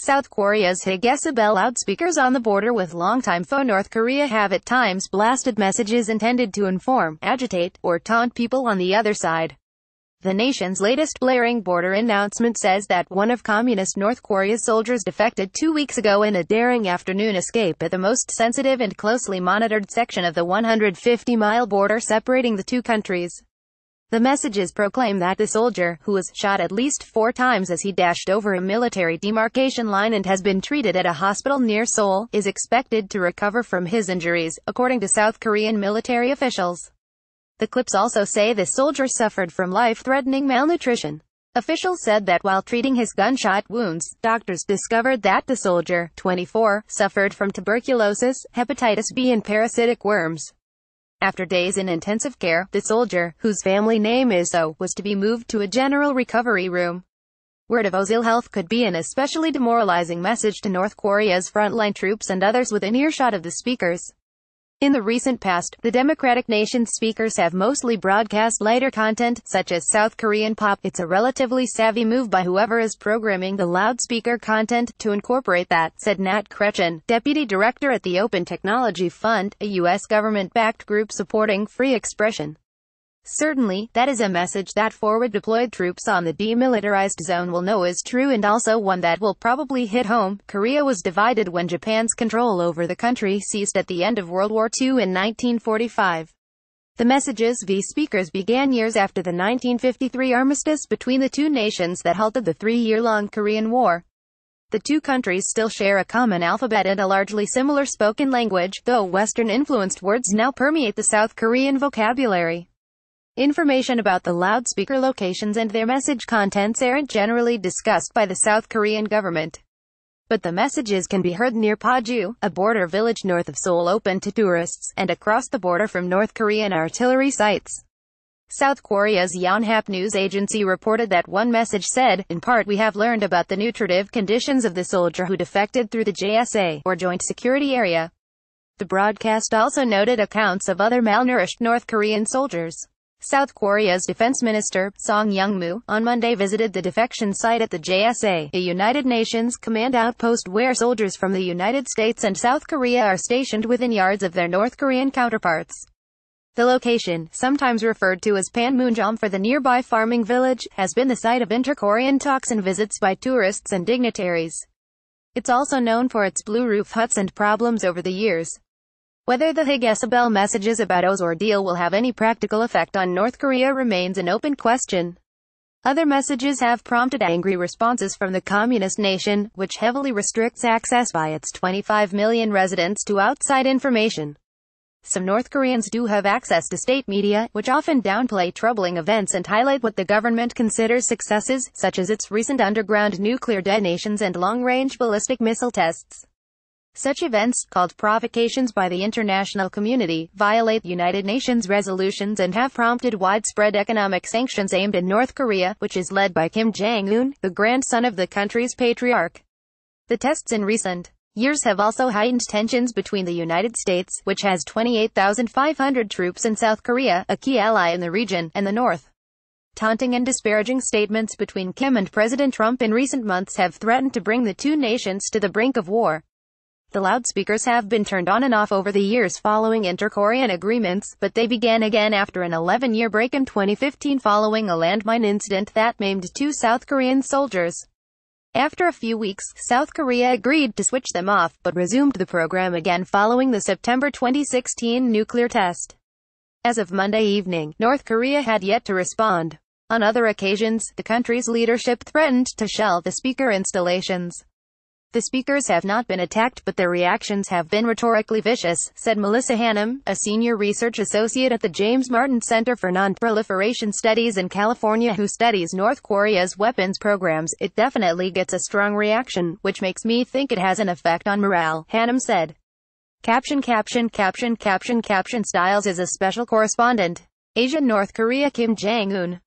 South Korea's higecibel loudspeakers on the border with longtime foe North Korea have at times blasted messages intended to inform, agitate, or taunt people on the other side. The nation's latest blaring border announcement says that one of Communist North Korea's soldiers defected 2 weeks ago in a daring afternoon escape at the most sensitive and closely monitored section of the 150-mile border separating the two countries. The messages proclaim that the soldier, who was shot at least 4 times as he dashed over a military demarcation line and has been treated at a hospital near Seoul, is expected to recover from his injuries, according to South Korean military officials. The clips also say the soldier suffered from life-threatening malnutrition. Officials said that while treating his gunshot wounds, doctors discovered that the soldier, 24, suffered from tuberculosis, hepatitis B and parasitic worms. After days in intensive care, the soldier, whose family name is So, was to be moved to a general recovery room. Word of O's ill health could be an especially demoralizing message to North Korea's frontline troops and others within earshot of the speakers. In the recent past, the democratic nation's speakers have mostly broadcast lighter content, such as South Korean pop. It's a relatively savvy move by whoever is programming the loudspeaker content, to incorporate that, said Nat Kretchen, deputy director at the Open Technology Fund, a U.S. government-backed group supporting free expression. Certainly, that is a message that forward-deployed troops on the demilitarized zone will know is true, and also one that will probably hit home. Korea was divided when Japan's control over the country ceased at the end of World War II in 1945. The messages via speakers began years after the 1953 armistice between the two nations that halted the 3-year-long Korean War. The two countries still share a common alphabet and a largely similar spoken language, though Western-influenced words now permeate the South Korean vocabulary. Information about the loudspeaker locations and their message contents aren't generally discussed by the South Korean government. But the messages can be heard near Paju, a border village north of Seoul open to tourists, and across the border from North Korean artillery sites. South Korea's Yonhap news agency reported that one message said, in part, "We have learned about the nutritive conditions of the soldier who defected through the JSA, or Joint Security Area." The broadcast also noted accounts of other malnourished North Korean soldiers. South Korea's defense minister, Song Young-moo, on Monday visited the defection site at the JSA, a United Nations command outpost where soldiers from the United States and South Korea are stationed within yards of their North Korean counterparts. The location, sometimes referred to as Panmunjom for the nearby farming village, has been the site of inter-Korean talks and visits by tourists and dignitaries. It's also known for its blue roof huts and problems over the years. Whether the higecibel messages about O's ordeal will have any practical effect on North Korea remains an open question. Other messages have prompted angry responses from the communist nation, which heavily restricts access by its 25 million residents to outside information. Some North Koreans do have access to state media, which often downplay troubling events and highlight what the government considers successes, such as its recent underground nuclear detonations and long-range ballistic missile tests. Such events, called provocations by the international community, violate United Nations resolutions and have prompted widespread economic sanctions aimed at North Korea, which is led by Kim Jong-un, the grandson of the country's patriarch. The tests in recent years have also heightened tensions between the United States, which has 28,500 troops in South Korea, a key ally in the region, and the North. Taunting and disparaging statements between Kim and President Trump in recent months have threatened to bring the two nations to the brink of war. The loudspeakers have been turned on and off over the years following inter-Korean agreements, but they began again after an 11-year break in 2015 following a landmine incident that maimed 2 South Korean soldiers. After a few weeks, South Korea agreed to switch them off, but resumed the program again following the September 2016 nuclear test. As of Monday evening, North Korea had yet to respond. On other occasions, the country's leadership threatened to shell the speaker installations. The speakers have not been attacked, but their reactions have been rhetorically vicious, said Melissa Hannum, a senior research associate at the James Martin Center for Non-Proliferation Studies in California who studies North Korea's weapons programs. "It definitely gets a strong reaction, which makes me think it has an effect on morale," Hannum said. Caption Styles is a special correspondent. Asia North Korea Kim Jong-un